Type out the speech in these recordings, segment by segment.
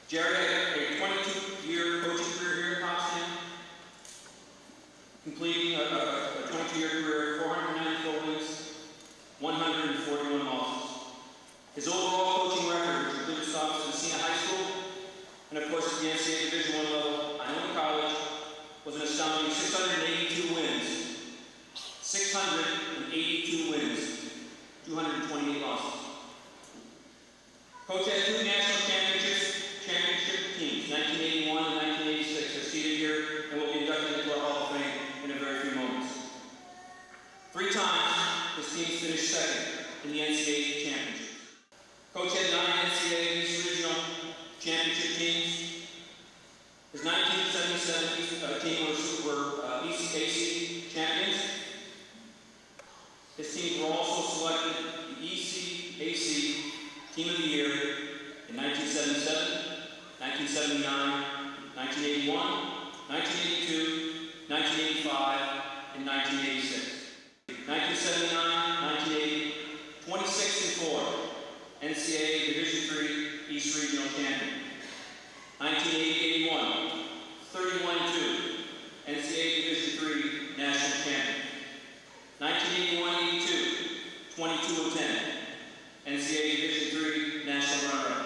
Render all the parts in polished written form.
Jerry had a 22-year coaching career here in Potsdam, completing a 22-year career, 494 wins, 141 losses. His overall coaching record, which included stops in senior high school, and of course at the NCAA Division I level, Iona College, was an astounding 682 wins, 682 wins, 228 losses. Coach had 2 national championship teams, 1981 and 1986, are seated here and will be inducted into our Hall of Fame in a very few moments. 3 times, his teams finished second in the NCAA championships. Coach had 9 NCAA East Regional championship teams. His 1977 team were East AC champions. His teams were also selected the ECAC Team of the Year in 1977, 1979, 1981, 1982, 1985, and 1986. 1979, 1980, 26-4, NCAA Division III East Regional Champion. 1980-81, 31-2, NCAA Division III National Champion. 1981-82, 22-10, NCAA Division III National Runner-Up.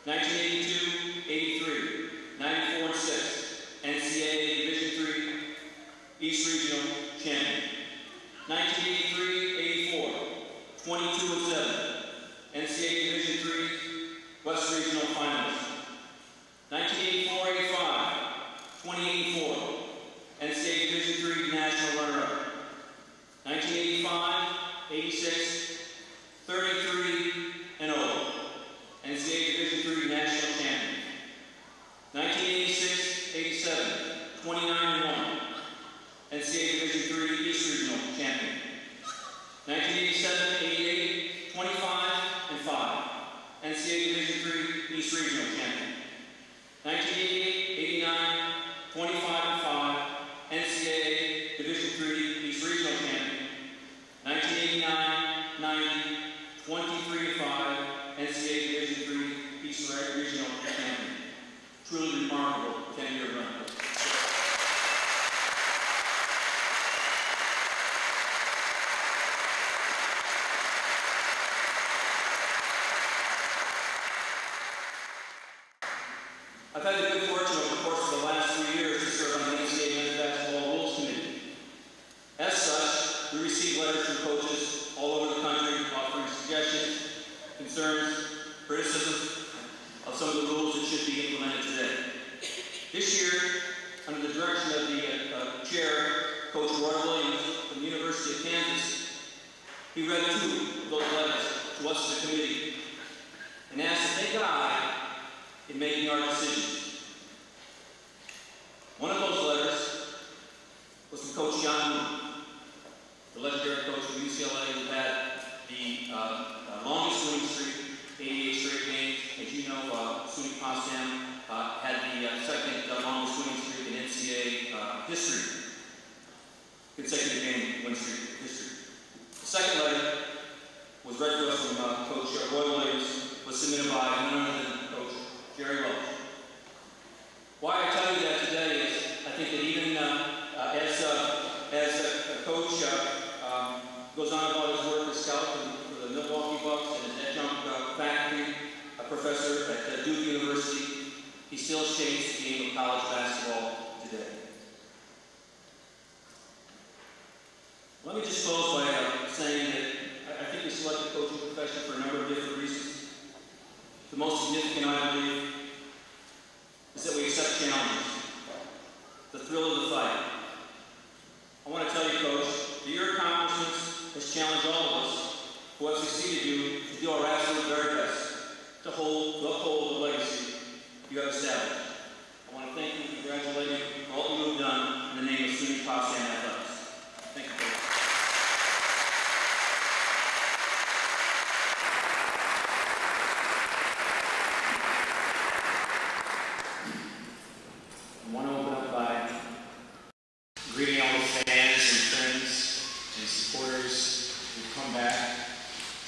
1982-83, 94-6, NCAA Division III East Regional Champion. 1983-84, 22-7, NCAA Division III West Regional Finalist. 1984-85, 28-4, NCAA Division III National Runner-Up. 1985-86, 33-0, NCAA Division III National Champion. 1986-87, 29-1, NCAA Division III East Regional Champion. 1987-88, 25-5, NCAA Division III East Regional Champion. 1988-89, 25-5, NCAA Division III East Regional Champion. 1989-90, 23-5, NCAA Division III East Regional Champion. Truly remarkable 10-year run. I've had the good fortune over the course of the last 3 years to serve on the NCAA Men's Basketball Rules Committee. As such, we receive letters from coaches all over the country offering suggestions, concerns, criticisms of some of the rules that should be implemented today. This year, under the direction of the chair, Coach Roy Williams from the University of Kansas, he read 2 of those letters to us as a committee and asked that they guide in making our decisions. One of those letters was from Coach John Moon, the legendary coach from UCLA who had the longest winning streak, 88 straight games. As you know, SUNY Potsdam had the second longest winning streak in NCAA history, consecutive game win streak history. The second letter was read to us from Coach Roy Williams, was submitted by none other than Coach Jerry Welsh. Why I tell you that today is I think that even as a coach goes on about his work as scout for the Milwaukee Bucks and his adjunct faculty, a professor at Duke University, he still shapes the game of college basketball today. Let me just close by saying that I think we select the coaching profession for a number of different reasons. The most significant, I believe, is that we accept challenges, the thrill of the fight. I want to tell you, Coach, that your accomplishments has challenged all of us who have succeeded you to do our absolute very best to uphold the legacy you have established. I want to thank you and congratulate you for all you have done in the name of SUNY Potsdam Athletics. Thank you, Coach. I want to open up by greeting all the fans and friends and supporters who've come back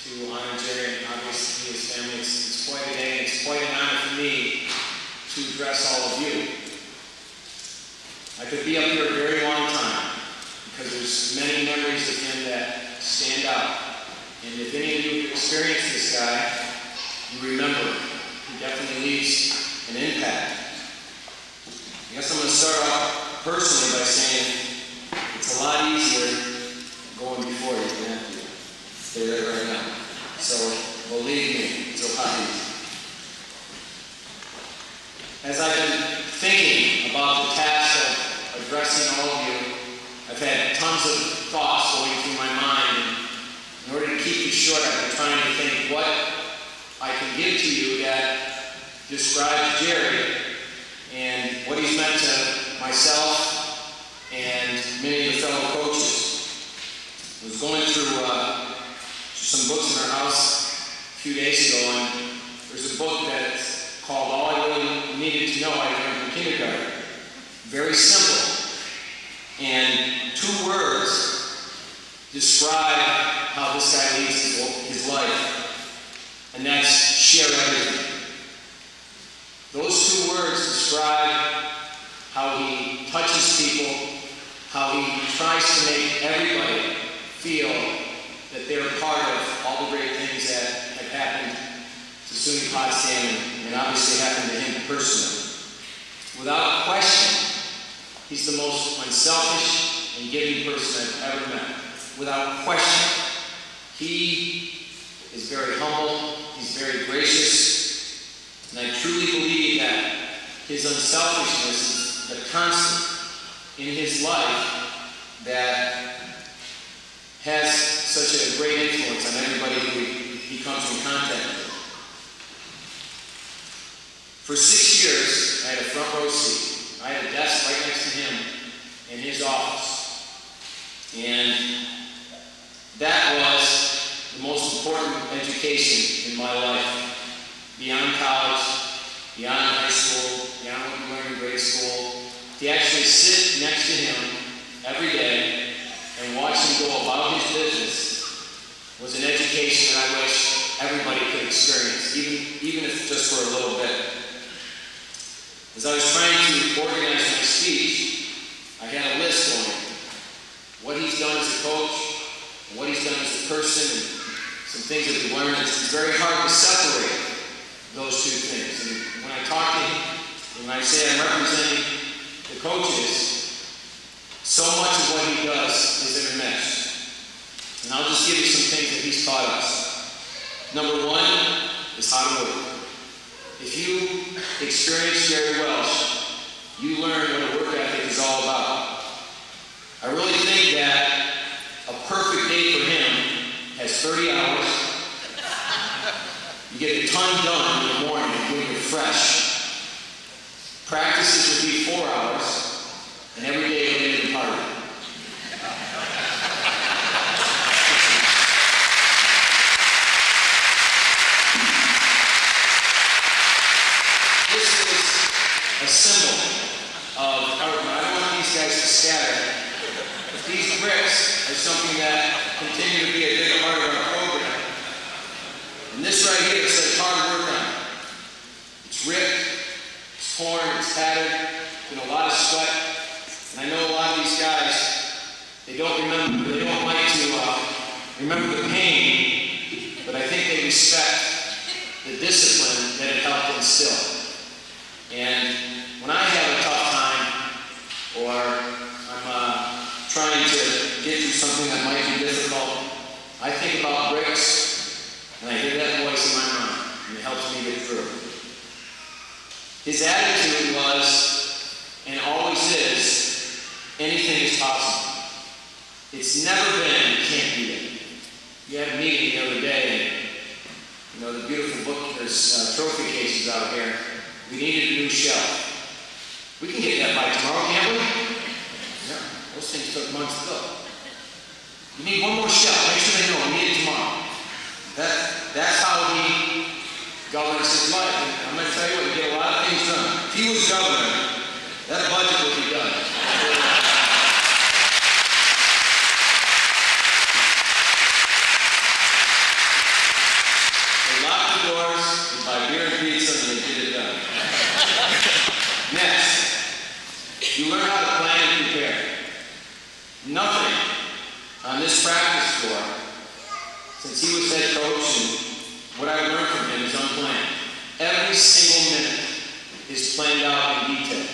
to honor Jerry and obviously his family. It's quite a day, it's quite an honor. to address all of you. I could be up here a very long time because there's many memories of him that stand out. And if any of you have experienced this guy, you remember him. He definitely leaves an impact. I guess I'm going to start off personally by saying it's a lot easier going before you than after you. Stay there right now. So believe me, it's a lot easier. As I've been thinking about the task of addressing all of you, I've had tons of thoughts going through my mind. And in order to keep it short, I've been trying to think what I can give to you that describes Jerry and what he's meant to myself and many of the fellow coaches. I was going through some books in our house a few days ago, and there's a book that's called All I Really Needed to Know I Learned from Kindergarten. Very simple. And 2 words describe how this guy leads his life, and that's share everything. Those 2 words describe how he touches people, how he tries to make everybody feel that they're part of all the great things that have happened to SUNY Potsdam and obviously happened to him personally. Without question, he's the most unselfish and giving person I've ever met. Without question. He is very humble, he's very gracious, and I truly believe that his unselfishness is the constant in his life that has such a great influence on everybody who he comes in contact with. For 6 years, I had a front row seat. I had a desk right next to him in his office. And that was the most important education in my life. Beyond college, beyond high school, beyond what you learned in grade school. To actually sit next to him every day and watch him go about his business was an education that I wish everybody could experience, even if just for a little bit. As I was trying to organize my speech, I had a list going. What he's done as a coach, and what he's done as a person, and some things that we learned. It's very hard to separate those 2 things. And when I talk to him, when I say I'm representing the coaches, so much of what he does is intermixed. And I'll just give you some things that he's taught us. Number 1 is how to work. If you experience Jerry Welsh, you learn what a work ethic is all about. I really think that a perfect day for him has 30 hours. You get a ton done in the morning when you're fresh. Practices would be 4 hours, and every day would be a party. A symbol of government. I don't want these guys to scatter. But these bricks are something that continue to be a big part of our program. And this right here says hard work on it. It's ripped, it's torn, it's tattered, been a lot of sweat. And I know a lot of these guys, they don't like to remember the pain, but I think they respect the discipline that it helped instill. And when I have a tough time, or I'm trying to get through something that might be difficult, I think about bricks, and I hear that voice in my mind, and it helps me get through. His attitude was, and always is, anything is possible. It's never been, you can't beat it. You had a meeting the other day, and the beautiful book, there's trophy cases out here. We needed a new shelf. We can get that by tomorrow, can't we? Yeah, those things took months to build. You need one more shelf. Make sure they know we need it tomorrow. That's how he governs his life. And I'm going to tell you what, he get a lot of things done. If he was governor, that budget would be done. They locked the doors, they buy beer and pizza, and they get it done. is planned out in detail.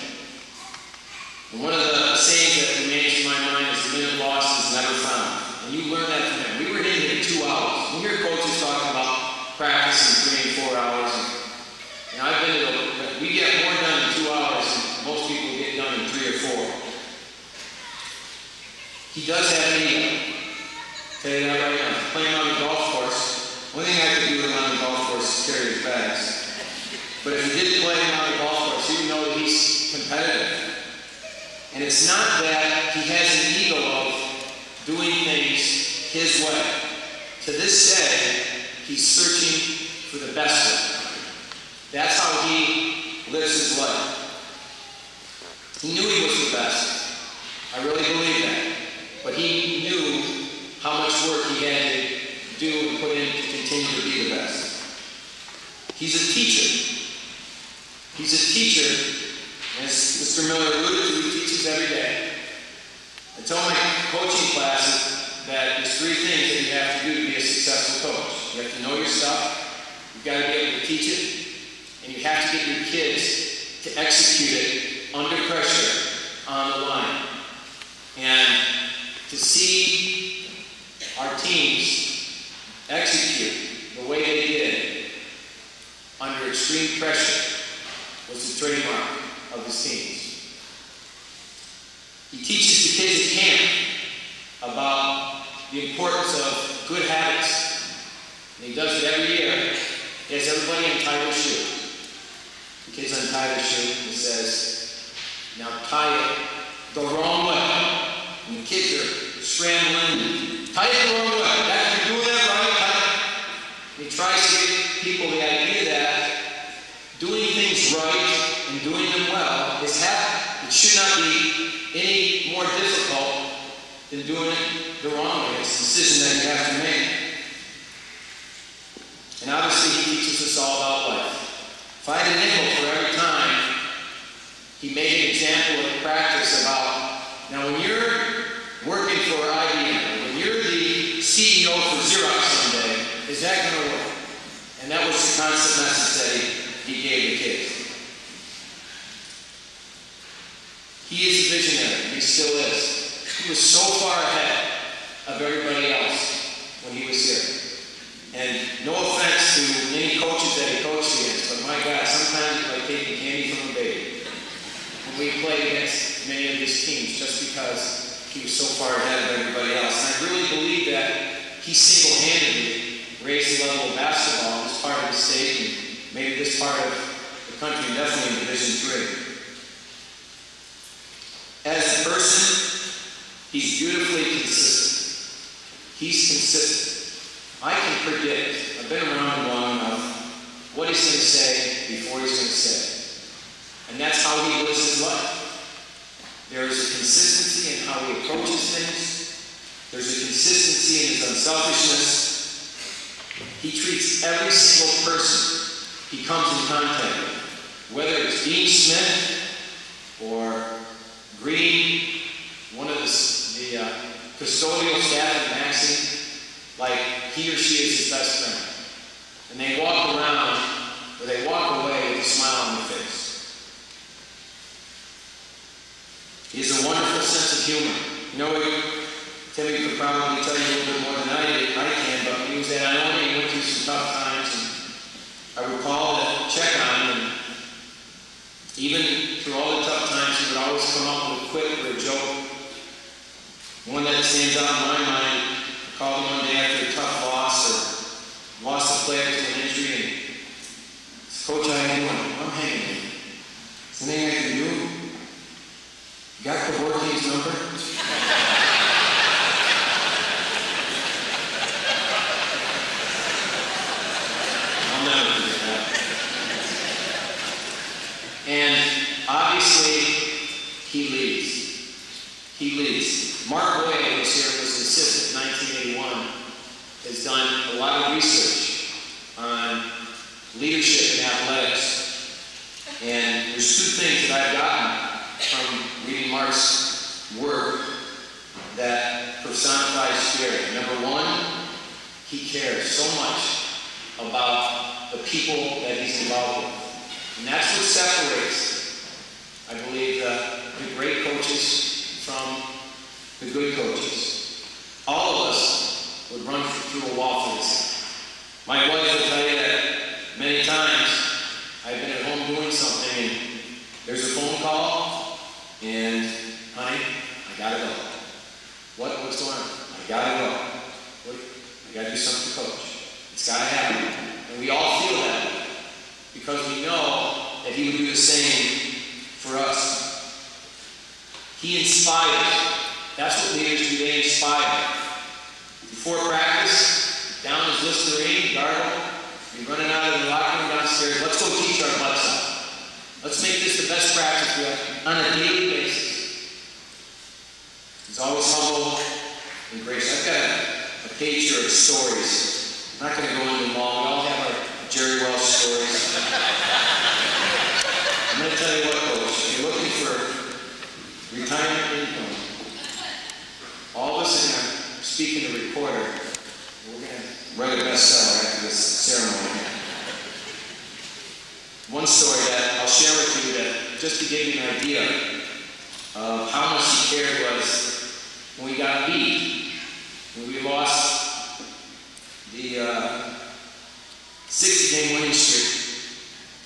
And one of the sayings that remains in my mind is a minute lost is never found. And you learn that from him. We were in here 2 hours. You hear coaches talking about practicing 3 and 4 hours. And I've been to, we get more done in 2 hours than most people get done in 3 or 4. He does have an ego. Tell you that right now. Playing on the golf course, one thing I could do with him on the golf course is carry his bags. But if you did play him on the golf course, you would know that he's competitive. And it's not that he has an ego of doing things his way. To this day, he's searching for the best way. That's how he lives his life. He knew he was the best. I really believe that. But he knew how much work he had to do and put in to continue to be the best. He's a teacher. He's a teacher. As Mr. Miller alluded to, he teaches every day. I tell my coaching classes that there's 3 things that you have to do to be a successful coach. You have to know your stuff, you've got to be able to teach it, and you have to get your kids to execute it under pressure on the line. And to see our teams execute the way they did under extreme pressure was the trademark of his teams. He teaches the kids at camp about the importance of good habits. And he does it every year. He has everybody untie their shoe. The kids untie their shoe and he says, now tie it the wrong way. And the kids are scrambling. Tie it the wrong way. That's, you're doing that right. Tie it. And he tries to give people the idea that doing things right and doing them well is habit. It should not be any more difficult than doing it the wrong way. It's a decision that you have to make. And obviously he teaches us all about life. If I had a nickel for every time he made an example of practice about, now when you're working for IBM, or when you're the CEO for Xerox someday, is that going to work? And that was the constant message that he gave the kids. He is a visionary. He still is. He was so far ahead of everybody else when he was here. And no offense to any coaches that he coached against, but my God, sometimes it's like taking candy from a baby when we played against many of these teams just because he was so far ahead of everybody else. And I really believe that he single-handedly raised the level of basketball in this part of the state and maybe this part of the country, definitely in Division III. As a person, he's beautifully consistent. He's consistent. I can predict, I've been around him long enough, what he's going to say before he's going to say it. And that's how he lives his life. There is a consistency in how he approaches things. There's a consistency in his unselfishness. He treats every single person he comes in contact with, whether it's Dean Smith or Green, one of the custodial staff at Maxcy, like he or she is his best friend. And they walk around, or they walk away with a smile on their face. He has a wonderful sense of humor. You know, Timmy could probably tell you a little bit more than I can, but when he was at Iona, he went through some tough times, and I would call to check on him, and even through all the tough times, he would always come up with a quip or a joke. One that stands out in my mind, I called him one day after a tough loss, or lost a player to an injury, and he said, Coach, how are you doing? I'm hanging. Is there anything I can do? You got Kevorkian's number? I'll never forget that. And obviously, he leads. He leads. Mark Boyd, who was here, was an assistant in 1981, has done a lot of research on leadership in athletics. And there's 2 things that I've gotten from reading Mark's work that personifies spirit. Number 1, he cares so much about the people that he's involved with. And that's what separates, I believe, the great coaches from the good coaches. All of us would run through a wall for this. My wife will tell you that many times I've been at home doing something and there's a phone call and, honey, I gotta go. What's going on? I gotta go. I gotta do something to coach. It's gotta happen. And we all feel that way because we know that he would do the same for us. He inspires. That's what leaders do. They inspire. Before practice, down his Listerine, gargle, you're running out of the locker room downstairs. Let's go teach our butts out. Let's make this the best practice we have on a daily basis. He's always humble and gracious. I've got a page here of stories. I'm not going to go into them all. We all have our Jerry Welsh stories. I'm going to tell you what, Coach. If you're looking for retirement income, all of us in here, speaking to the recorder, we're going to write a bestseller after this ceremony. One story that I'll share with you that just to give you an idea of how much he cared was when we got beat, when we lost the 60-game winning streak.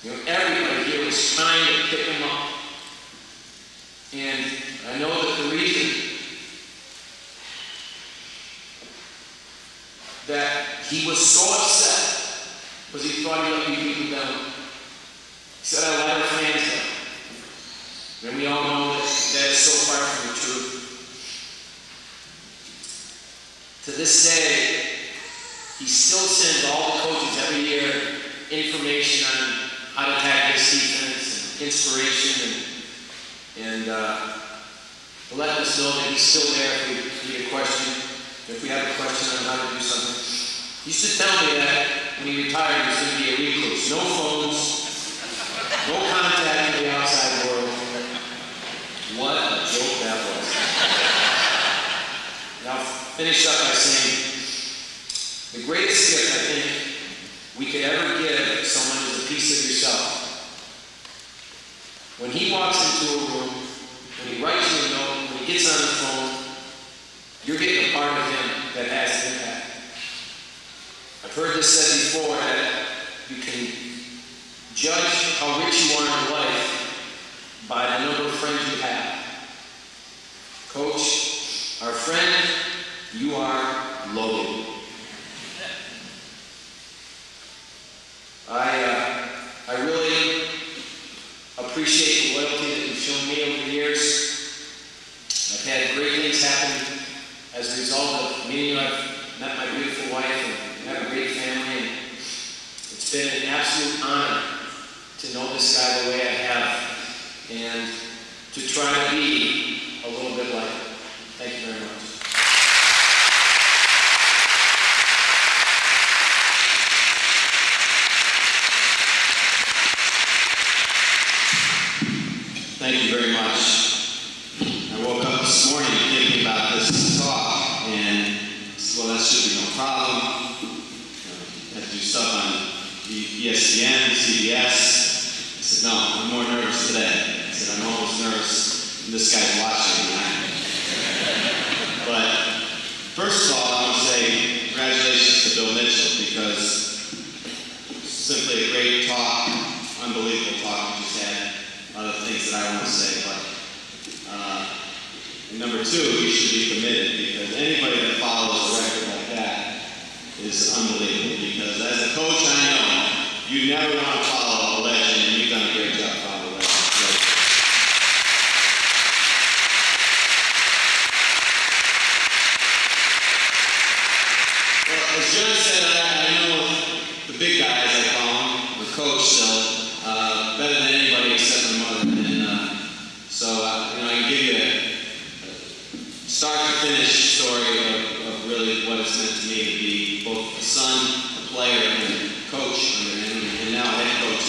You know, everybody here was trying to pick him up. And I know that the reason that he was so upset was he thought he let me beat him down. He said, I let our fans down. And we all know that that is so far from the truth. To this day, he still sends all the coaches every year information on how to attack this defense and inspiration and letting us know that he's still there if we need a question, if we have a question on how to do something. He used to tell me that when he retired, he was going to be a recluse. No phones, no contact with the outside world. What a joke that was. And I'll finish up by saying, the greatest gift I think we could ever give someone is a piece of yourself. When he walks into a room, when he writes you a note, when he gets on the phone, you're getting a part of him that has an impact. I've heard this said before that you can judge how rich you are in life by the number of friends you have. Coach, our friend, you are loaded. I really appreciate the loyalty that you've shown me over the years. I've had great things happen as a result of meeting you. I've met my beautiful wife and have a great family. And it's been an absolute honor to know this guy the way I have and to try to be a little bit like him. Thank you very much. Thank you very much. I woke up this morning thinking about this talk, and well, that should be no problem. I had to do stuff on ESPN, CBS. I said, no, I'm more nervous today. I said, I'm almost nervous, and this guy's watching behind me. But first of all, I want to say congratulations to Bill Mitchell, because simply a great talk, unbelievable talk we just had. Other things that I want to say, but and number two, you should be committed, because anybody that follows a record like that is unbelievable. Because as a coach, I know you never want to follow a legend, and you've done a great job following a legend. Well, as John said, I know the big guys, I call them, the coach still, better than anybody except my mother. And so, I can give you a start to finish story of really what it's meant to me to be both a son, a player, and a coach under him, and now a head coach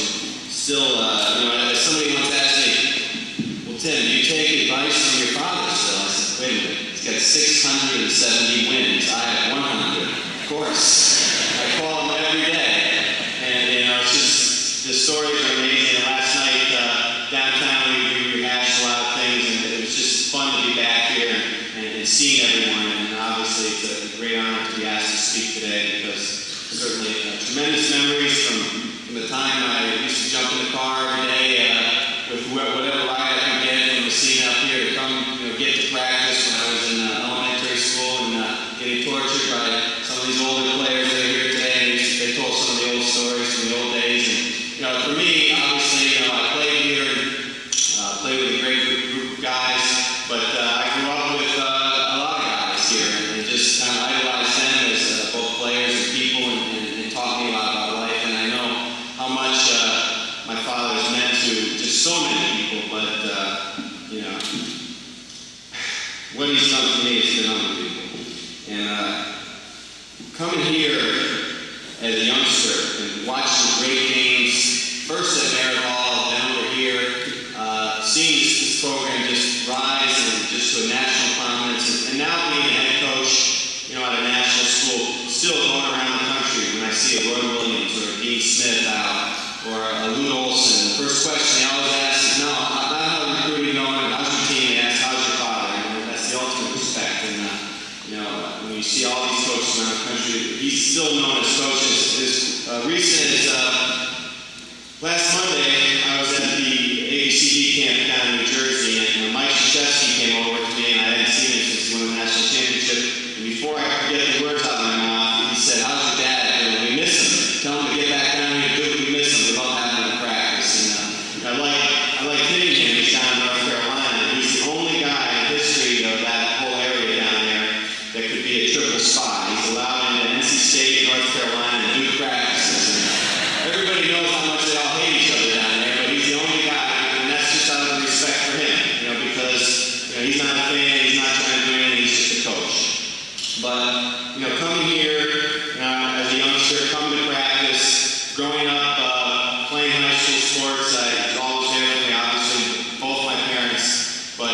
what he's done for me has been unbelievable. And coming here as a youngster and watching great games, first at Merritt Hall, then over here, seeing this program just rise and just to a national prominence, and now being a head coach, at a national school, still going around the country when I see a Roy Williams or a Dean Smith out or a Lou Olson. The first question they always ask is, no, how are recruiting going? How's your team? They ask, how's your father? And that's the ultimate respect. And when you see all these coaches around the country, he's still known as coaches. As recent as last Monday, I was at the ABCD camp down in New Jersey, and Mike Krzyzewski came over to me, and I hadn't seen him since he won the national championship. And before I could get the words out of my mouth, he said, how's your dad? We miss him. Tell him to get back down here and do what we miss him. We love having him in practice. And I like hitting him. He's down in North Carolina. He's the only guy in the history of that whole area down there that could be a triple spot. He's allowed into NC State, North Carolina, and do practices. And everybody knows how much they all hate each other down there, but he's the only guy, and that's just out of respect for him, because he's not a fan, he's not trying to do anything, he's just a coach. But coming here as a youngster, coming to practice, growing up playing high school sports, I was always there for me, obviously, both my parents, but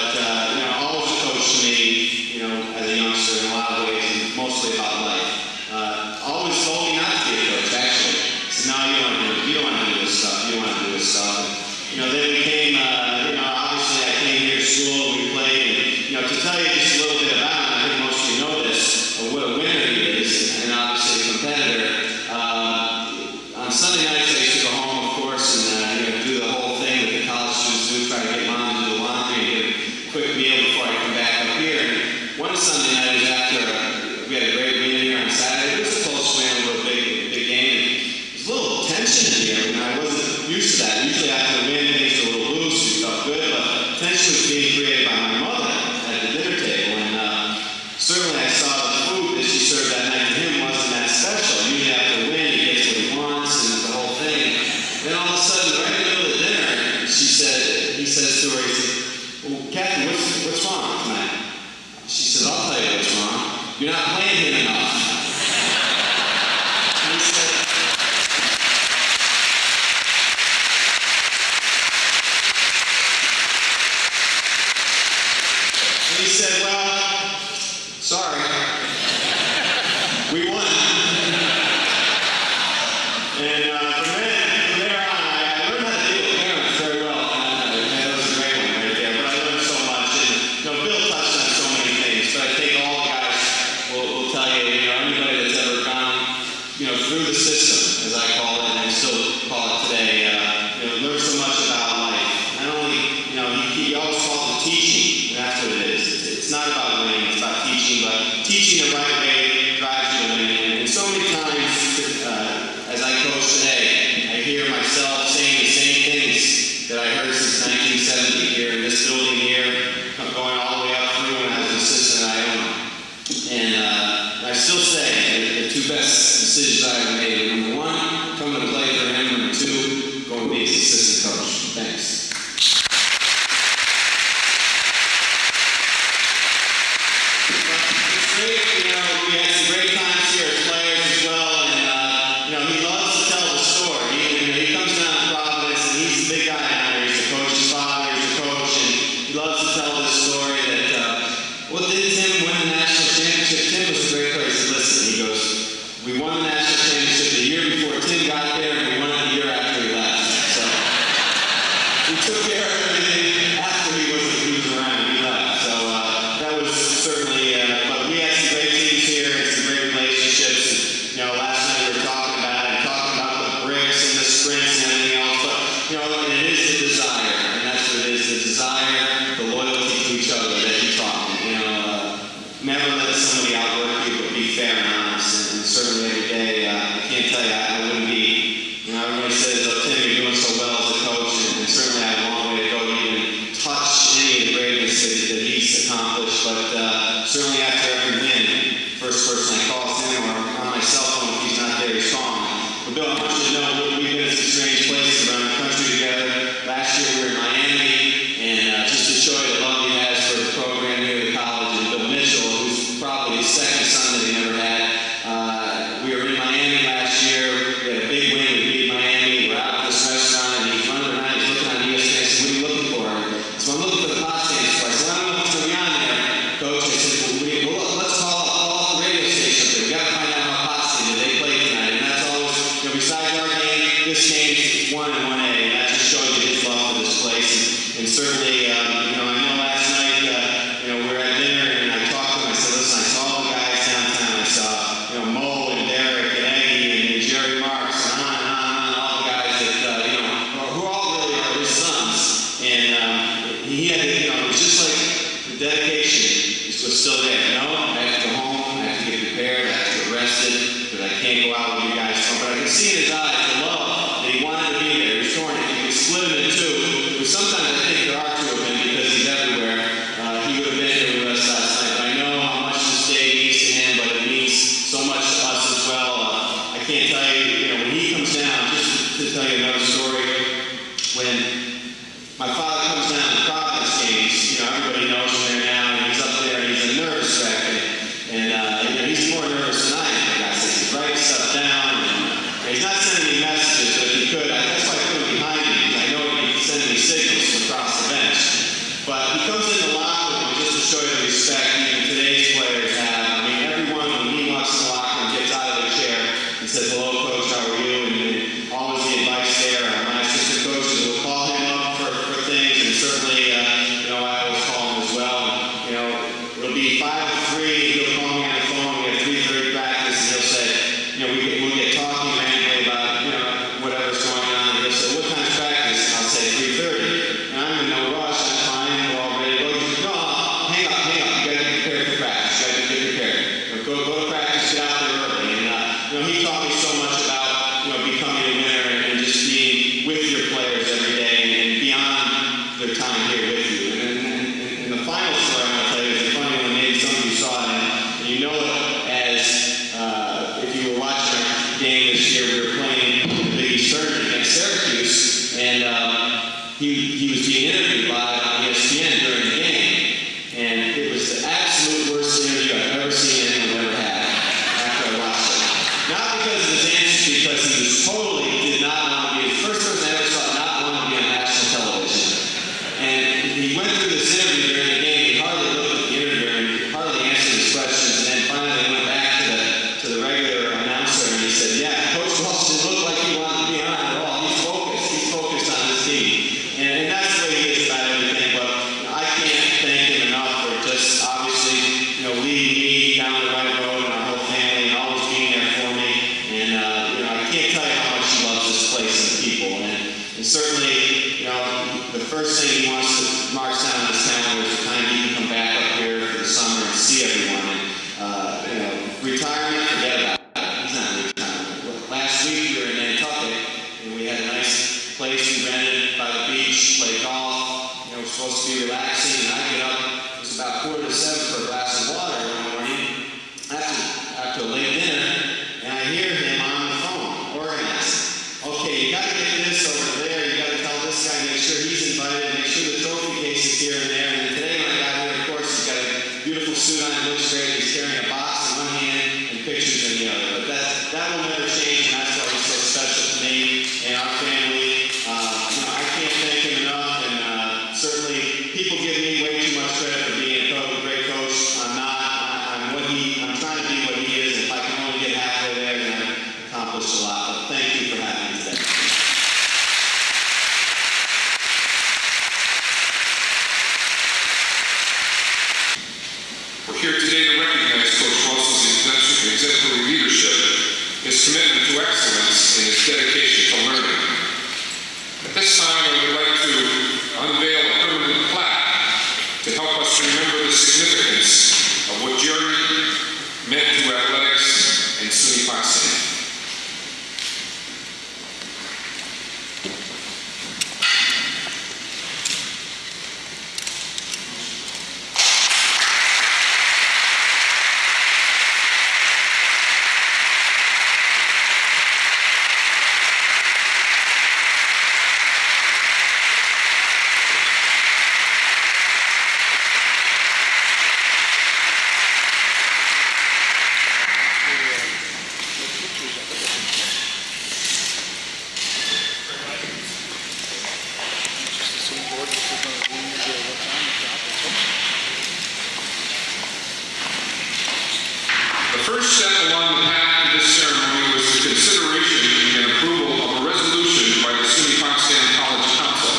always a coach to me, as a youngster in a lot of ways, and mostly about life. Always told me not to be a coach, actually. So no, you don't want to do this stuff, you don't want to do this stuff. And, then we came, obviously I came here to school, and we played, and, to tell you just a little bit about him, I think most of you know this, of what a winner he is, and obviously a competitor. On Sunday nights I used to go home, of course, and do the whole thing that the college students do, try to get mom to do the laundry and get a quick meal before I come back up here. And one Sunday night was after we had a great win here on Saturday. It was a close win over a big game. And there's a little tension in here, and I wasn't used to that. Usually after a win, things are a little loose, we felt good, but tension was being created by my mother at the dinner table. And certainly I saw the food that she served that night to him wasn't that special. Usually after a win, he gets what he wants and the whole thing. Then all of a sudden, right in the middle of the dinner, he says to her, he said, well, Kathy, what's wrong tonight? She said, I'll tell you what's wrong. You're not playing him enough. And he said, well, sorry. We won. And from there on, I learned how to deal with parents very well. That was a great one right there. But I learned so much. And Bill touched on so many things. But I think all the guys will tell you, anybody that's ever gone, through the system, as I call it, and I still call it today, learn so much about life. Not only, he always calls it teaching, and that's what it is. It's not about winning, it's about teaching, but teaching the right way drives you to winning. And so many times, as I coach today, I hear myself saying the same things that I heard since 1970 here in this building here, going all the way up through when I was an assistant at Iona. And I still say the two best decisions I ever made were, number one, coming to play for him, number two, going to be his assistant coach. Thanks. We had some great times here as players as well, and he loves to tell the story. He comes down to Providence, and he's the big guy down there. He's the coach's father, he's the coach, and he loves to tell this story that, what did Tim win the national championship? Tim was a great place to listen. He goes, we won the national championship the year before Tim got there, and we won it the year after he left. So we took care of everything after he was around and he left. So that was certainly, but we had some great teams here and some great relationships. And, last night we were talking about the bricks and the sprints and everything else. But, and it is the desire, and that's what it is, the desire, the loyalty to each other that you taught me. Never let somebody outwork you, but be fair and honest. And certainly every day, I can't tell you, I wouldn't be, everybody says, oh, Tim, you're doing so well as a coach, and certainly I have a long way to go to even touch any certainly, I know last night, we were at dinner and I talked to him. I said, listen, I saw all the guys downtown. I saw, Mo and Derek and Eddie and Jerry Marks and on, all the guys that, who all really are his sons. And he had to, it was just like the dedication was still there. I have to go home, I have to get prepared, I have to get rested, because I can't go out with you guys. But I could see in his eyes the love that he wanted to be there. He was torn. If you could split him in two, but sometimes I think there are two of him because he's everywhere. He would have been here with us last night. But I know how much this day means to him, but it means so much to us as well. I can't tell you, when he comes down, just to tell you another story, when my father comes down to Providence games, everybody knows him there now, and he's up there, and he's a nervous wreck, and he's more nervous than I am. Like I said, he's writing stuff down, and he's not sending me messages, but if he could, that's why I put him behind me, because I know he's sending me signals from across the bench. But he comes in the locker room just to show you the respect even today's players have. I mean, everyone, when he walks in the locker room, gets out of their chair and says, hello, coach, how are you? And always the advice there. My assistant coaches will call him up for things, and certainly, I always call him as well. It'll be 5 to 3, and he'll call me on the phone. We have 3:30 practice, and he'll say, we'll get talking randomly about, whatever's going on. And he'll say, what time's practice? And I'll say 3:30. And I'm in no rush. I'm fine. We're all ready to go. He says, no, hang up. You got to get prepared for practice. You got to get prepared. Go to practice, get out there early. And, he taught me so much about, becoming a winner and just being with your players every day and beyond their time here with you. And the final story I'm going to tell you is a funny one. Maybe some of you saw it, and you know it as if you were watching our game this year. We were playing the Big East tournament against Syracuse, and he was being interviewed live on ESPN during the game, and it was the absolute worst interview I've ever seen anyone ever had after I watched it. Not because of his answers, because he was totally did not want to be the first person I ever saw not want to be on national television. And he went through this interview during the game. He hardly looked at the interviewer and hardly answered his questions. And then finally they went back to the regular announcer, and he said, yeah, Coach Welsh didn't look like he wanted to be on at all. He's focused. He's focused on his team. And that's the way he is about everything. But I can't thank him enough for just obviously, leading me down the right road and our whole family and always being there for me. And, I can't tell you how much he loves this place and the people. And certainly, the first thing he wants to mark down on his calendar is the time he can come back up here for the summer and see everyone. And, retirement, forget about it. He's not retiring. Last week we were in Nantucket, and we had a nice place we rented by the beach, play golf. We're supposed to be relaxing, and I get up. It was about 6:45 for a glass of water one morning after a late dinner, and I hear him on the phone organizing. Okay, you got to get this over there. You got to tell this guy, make sure he's invited, make sure the trophy case is here and there. And then today when I got here, of course, he's got a beautiful suit on, it looks great. He's carrying a box in one hand and pictures in the other. But that will never change, and that's why he's so special to me and our family. I can't thank him enough, and certainly people give me way too much credit for being a great coach. I'm not. I'm trying to be what he is. If I can only get halfway there, then I've accomplished a lot. But thank you for having me today. We're here today to recognize Coach Welsh's exemplary leadership, his commitment to excellence, and his dedication to learning. At this time, I would like to unveil a permanent plaque to help us remember the significance of what Jerry meant to athletics and SUNY Potsdam. The first step along the path to this ceremony was the consideration and approval of a resolution by the SUNY Potsdam College Council.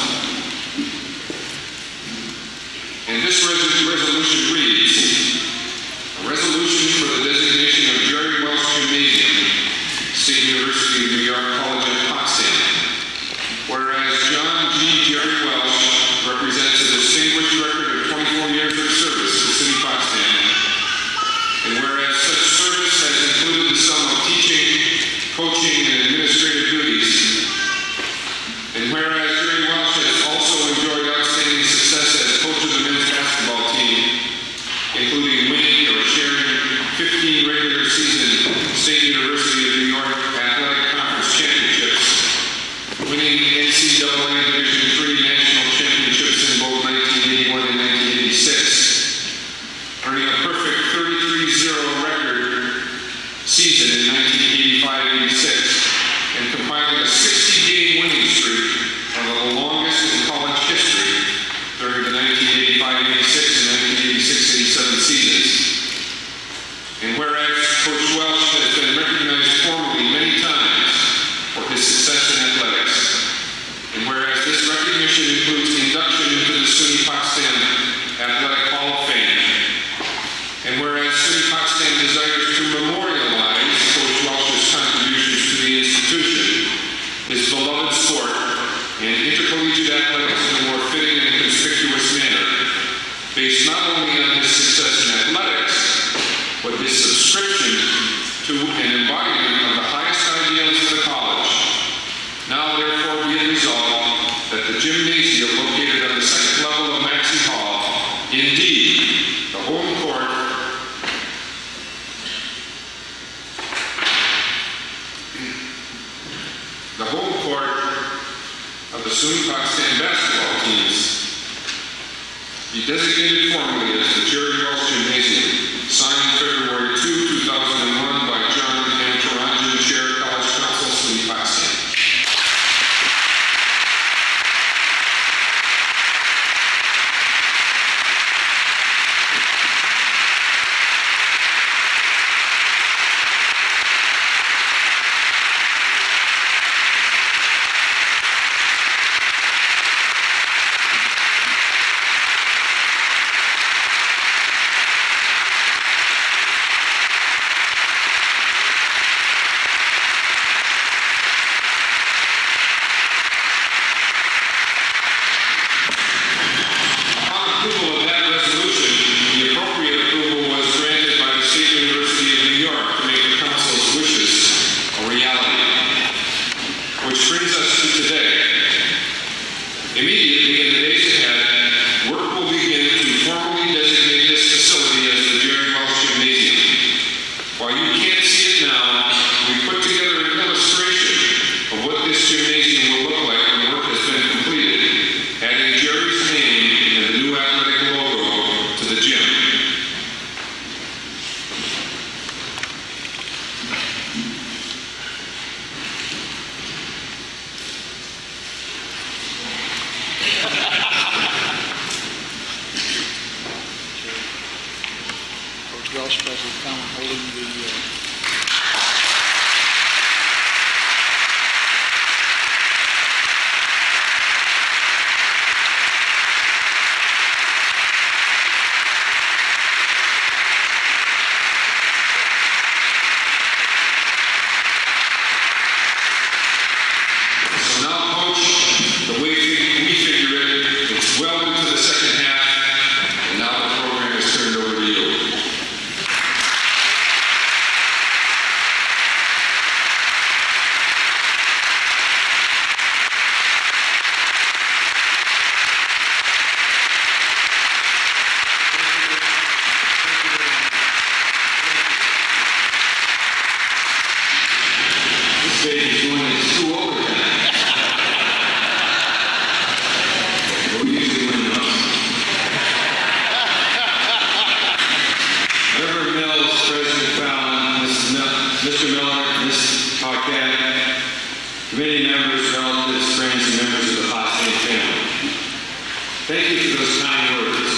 Gymnasium located on the second level of Maxcy Hall. Indeed, the home court of the SUNY Potsdam basketball teams. He designated formally as the Jerry Welsh Gymnasium, signed February 2, 2001 by John and Toronto Chair, College Council, SUNY Potsdam. Welsh President Fallon holding the So now, Coach, the way we figure it, it's well into the second half, and now the program is turned over to you. This baby's doing its 2 overtime. But we usually win those. Reverend Mills, President Fallon, Mr. Miller, Ms. Paquette, committee members, relatives, friends, and members of the Potsdam family. Thank you for those kind words.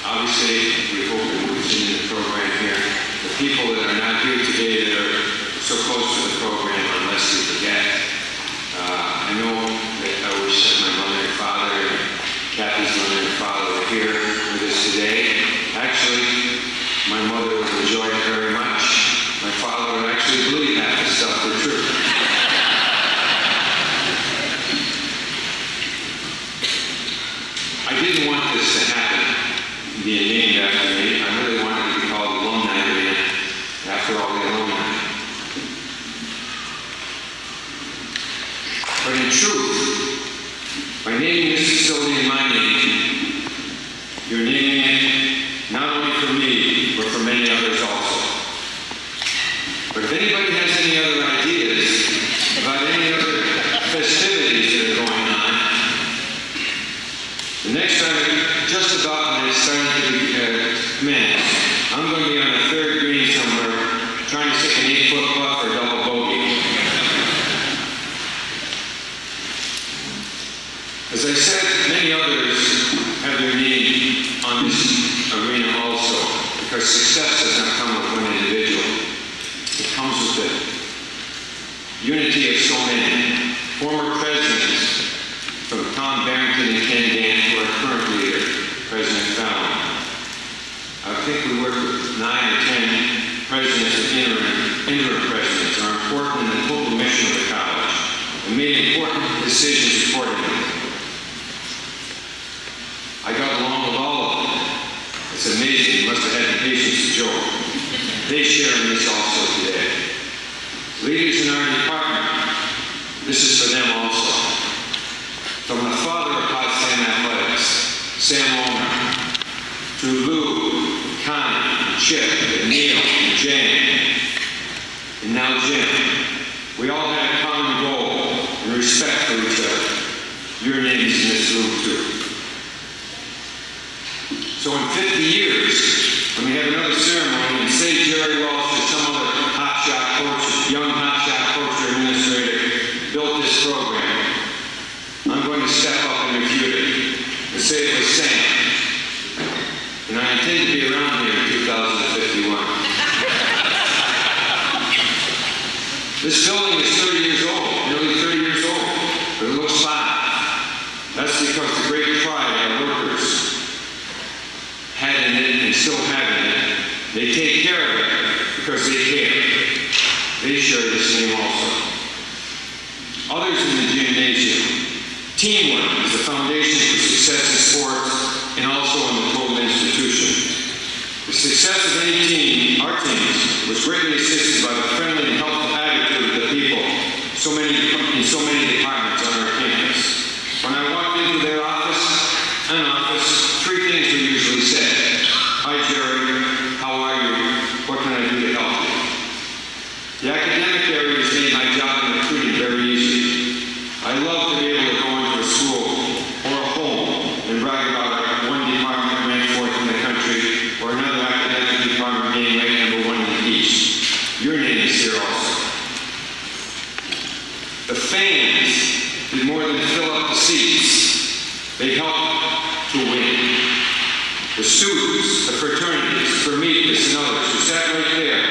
Obviously, we hope that we've seen the program here. The people that are not here today that are so close to the program, unless we forget. I know that I wish that my mother and father, and Kathy's mother and father were here with us today. Actually, my mother would enjoy it very much. My father would actually believe half the stuff were true. I didn't want this to happen, being named after me. I really wanted to be called Alumni Arena after all the alumni. But in truth, by naming this facility in my name, you're naming it not only for me, but for many others also. But if anybody has any other ideas about any other festivities that are going on, the next time, just about when it's starting to commence, I'm going to be on the 3rd green somewhere, trying to stick an 8-foot putt for a double bogey. As I said, many others have their name on this arena also, because success does not come with one individual. It comes with the unity of so many. Former presidents, from Tom Barrington and Ken Gant to our current leader, President Fallon. I think we work with 9 or 10 presidents and interim presidents are important in the total mission of the college and made important decisions accordingly. I got along with all of them. It's amazing. You must have had the patience of Joe. They share in this also today. Leaders in our department, this is for them also. Sam Walner, to Lou, Connie, Chip, and Neil, and Jane, and now Jim. We all had a common goal and respect for each other. Your name is in this room too. So in 50 years, when we have another ceremony, and say Jerry Welsh or some other hotshot coach, young hotshot coach or administrator built this program, I'm going to step up and refute it and say it was Sam. And I intend to be around here in 2051. This building is 30 years old, nearly 30 years old, but it looks fine. That's because the great pride our workers had in it and still have in it. They take care of it because they care. They share this name also. Others in the gymnasium. Teamwork is the foundation for success in sports and also in the total institution. The success of any team, our teams, was greatly assisted by the friendly and helpful attitude of the people in so many departments on our campus. When I walked into their office, three things were usually said. Hi Jerry, how are you? What can I do to help you? The academic areas made my job in recruiting very easy. I love to be able to go into a school or a home and brag about one department ranked fourth in the country or another academic department being ranked number one in the East. Your name is here also. The fans did more than fill up the seats. They helped to win. The students, the fraternities, Prometheus and others who sat right there,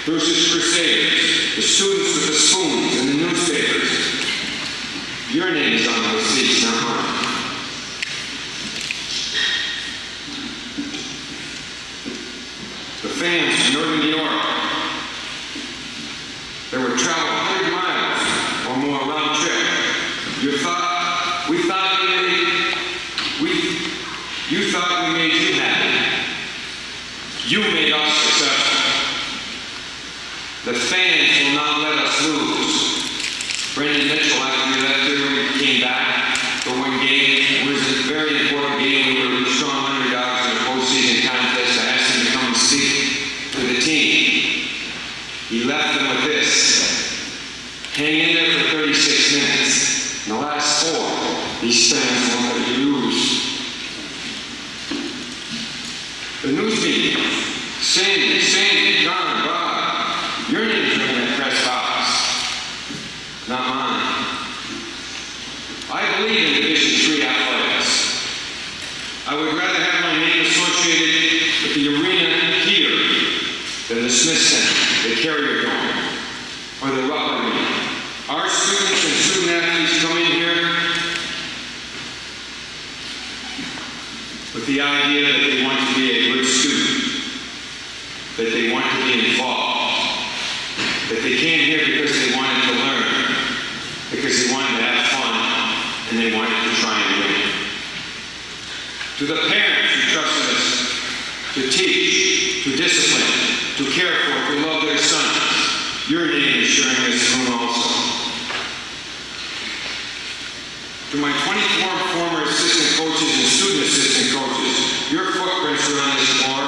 Bruce's Crusaders, the students with the spoons and the newspapers. Your name is on those seats, not mine. The fans from Northern New York, they would travel 100 miles or more round trip. You thought we made you happy. You made us successful. The fans will not let us lose. Brendan Mitchell, after we left here, when we came back for one game, it was a very important game. We were strong underdogs in the postseason contest. I asked him to come and speak to the team. He left them with this. Hang in there for 36 minutes. In the last 4, these fans won't let you lose. The news media, Sandy, John, Bob, your name's in that press box, not mine. I believe in Division III athletics. I would rather have my name associated with the arena here than the Smith Center, the Carrier Dome, or the Rupp Arena. Our students and student athletes come in here with the idea that they want to be a good student, that they want to be involved, that they came here because they wanted to learn, because they wanted to have fun, and they wanted to try and win. To the parents who trusted us to teach, to discipline, to care for, to love their sons, your name is sharing this room also. To my 24 former assistant coaches and student assistant coaches, your footprints are on this floor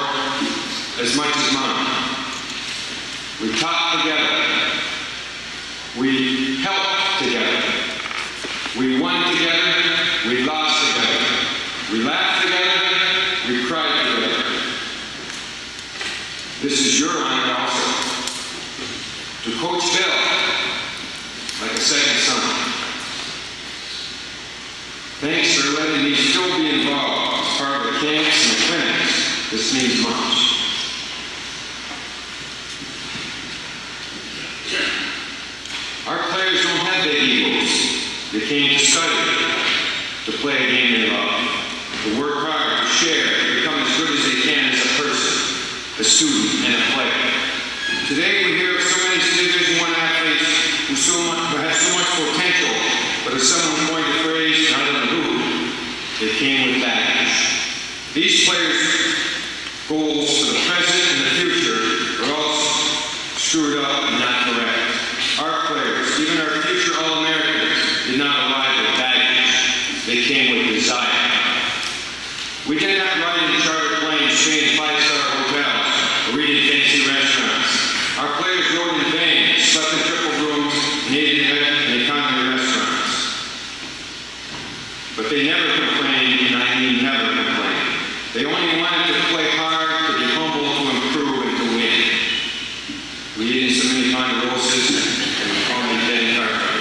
as much as mine. We taught together. We helped together. We won together. We lost together. We laughed together. We cried together. This is your honor also. To Coach Bill, like a second son. Thanks for letting me still be involved as part of the camps and the clinics. This means much. Our players don't have big egos. They came to study, to play a game they love, to work hard, to share, to become as good as they can as a person, a student, and a player. Today we hear of so many Division I athletes who have so much potential, but as someone coined the phrase, not in the hoop, they came with baggage. These players' goals for the present and the future are all screwed up and not correct. Our players, even our future All-Americans, did not arrive with baggage. They came with desire. But they never complained, and I mean never complained. They only wanted to play hard, to be humble, to improve, and to win. We eaten so many ponderosas, and we called me Ben Carter.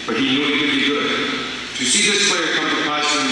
But he knew he could be good. To see this player come to Potsdam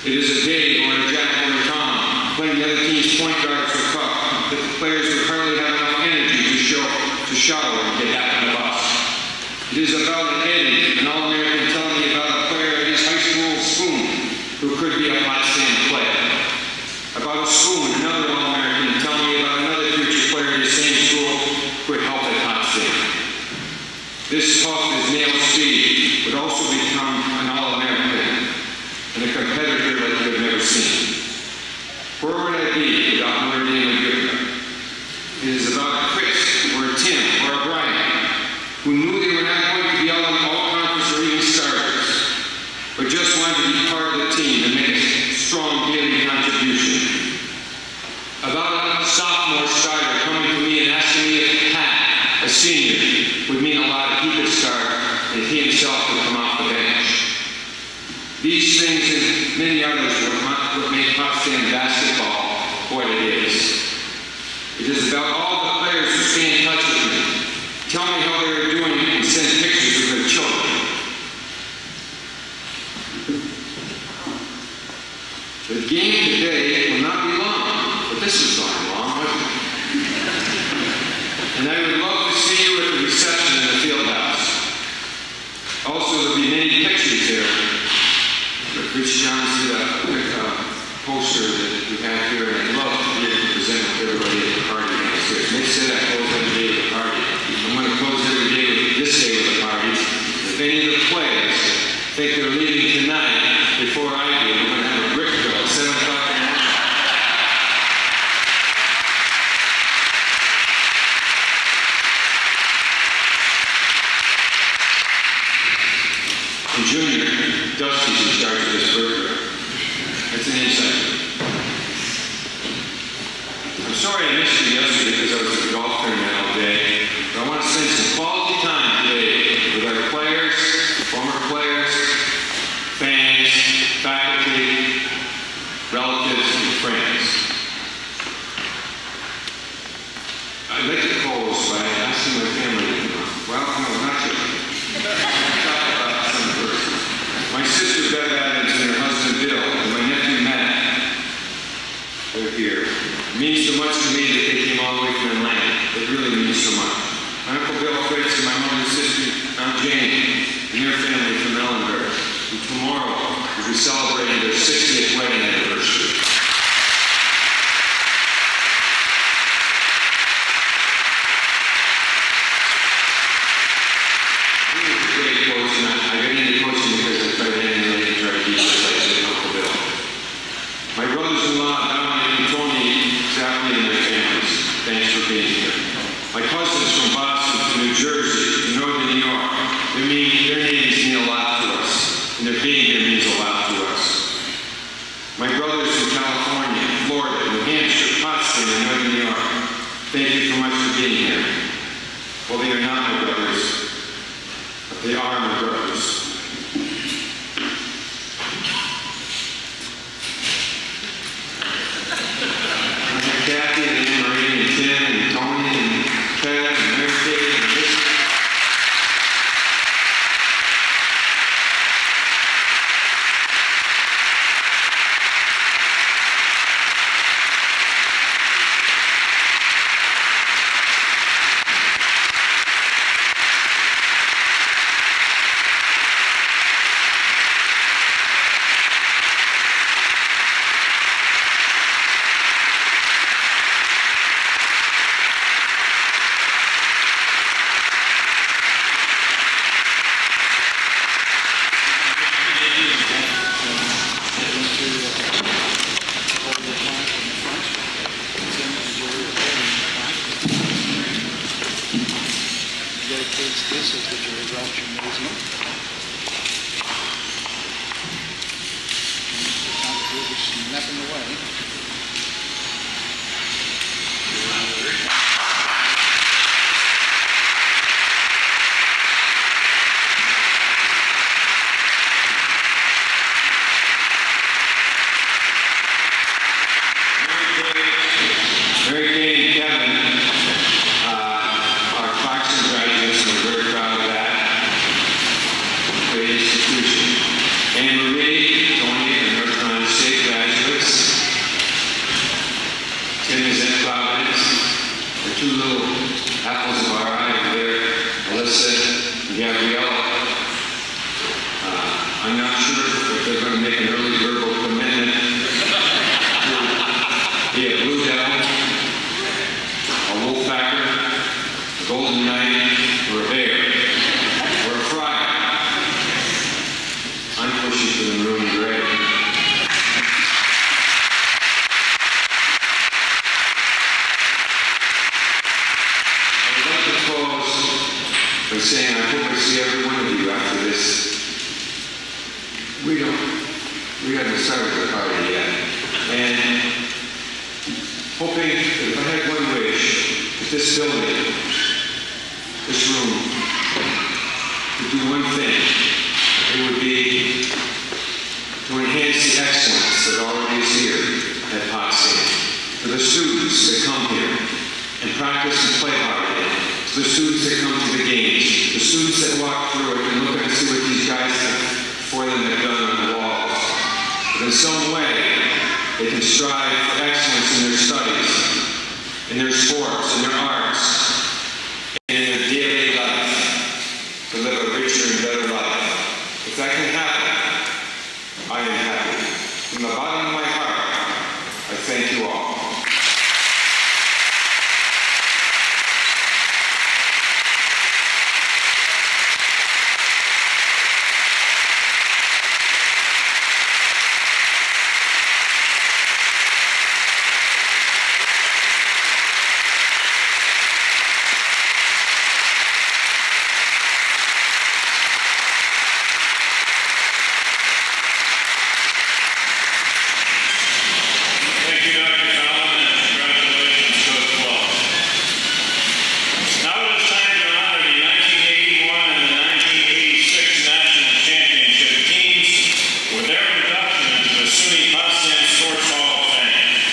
It is a day or a Jack or a Tom playing the other team's point guard so tough that the players would hardly have enough energy to shower and get back on the bus. It is about an Eddie, an All-American, telling me about a player at his high school spoon who could be a Potsdam player. About a spoon, another All-American telling me about another future player at his same school who would help at Potsdam. This tough as nail speed would also become an All-American and a competitor like you have never seen. Where would I be without Notre Dame and Goodyear? It is about a Chris or a Tim or a Brian who knew they were not going to be all conference or even starters, but just wanted to be part of the team and make a strong daily contribution. About a sophomore starter coming to me and asking me if Pat, a senior, would mean a lot if he could start and if he himself could come off the bench. These things and many others would make Potsdam basketball what it is. It is about all the players who stay in touch with me, tell me how they are doing, and send pictures of their children. The game today will not be long, but this is going long, wasn't it? And I would love to see you at the reception in the field house. Also, there will be many pictures there. Rich Johnson did a poster that we have here, and I'd love to be able to present it to everybody at the party downstairs. They said I close every day with a party. I'm going to close every day with this day with a party. If any of the players think they're leaving tonight before I do, we're going to have a brick drill at 7 o'clock in the morning. And Junior, Dusty's in charge of this burger. It's an insight. I'm sorry I missed you yesterday because I was at the golf tournament all day, but I want to spend some quality time today with our players, former players, fans, faculty, relatives, and friends. I'd like to close by asking my family to come up. Well, no, not you. My sister Bev Adams and her husband Bill and my nephew Matt, they're here. It means so much to me that they came all the way from Atlanta. It really means so much. My Uncle Bill Fritz and my mother's sister, Aunt Jane, and their family from Ellenberg, who tomorrow will be celebrating their 60th wedding anniversary. My brothers-in-law, Dominic and Tony, Zachary and their families, thanks for being here. My cousins from Boston to New Jersey to Northern New York, their names mean a lot to us, and their being here means a lot to us. My brothers from California, Florida, New Hampshire, Potsdam, and Northern New York, thank you so much for being here. Well, they are not my brothers, but they are my brothers. Kathy and Anne Marie and Tim and Tony and Ted and Mary Kate and Richard. This is the Jerry Welsh Gymnasium. We're snapping away. Mary Kate and Kevin, our Clarkson graduates, and we're very proud of that. Great institution. Anne Marie, Tony, and North Carolina started the party yet. And hoping that if I had one wish, that this building, this room, would do one thing. It would be to enhance the excellence that already is here at Potsdam. For the students that come here and practice and play hard, to the students that come to the games, the students that walk through it and look and see what these guys before them have done on the walls. But in some way, they can strive for excellence in their studies, in their sports, in their arts, and in their daily life, to live a richer and better life. If that can happen, I am happy. From the bottom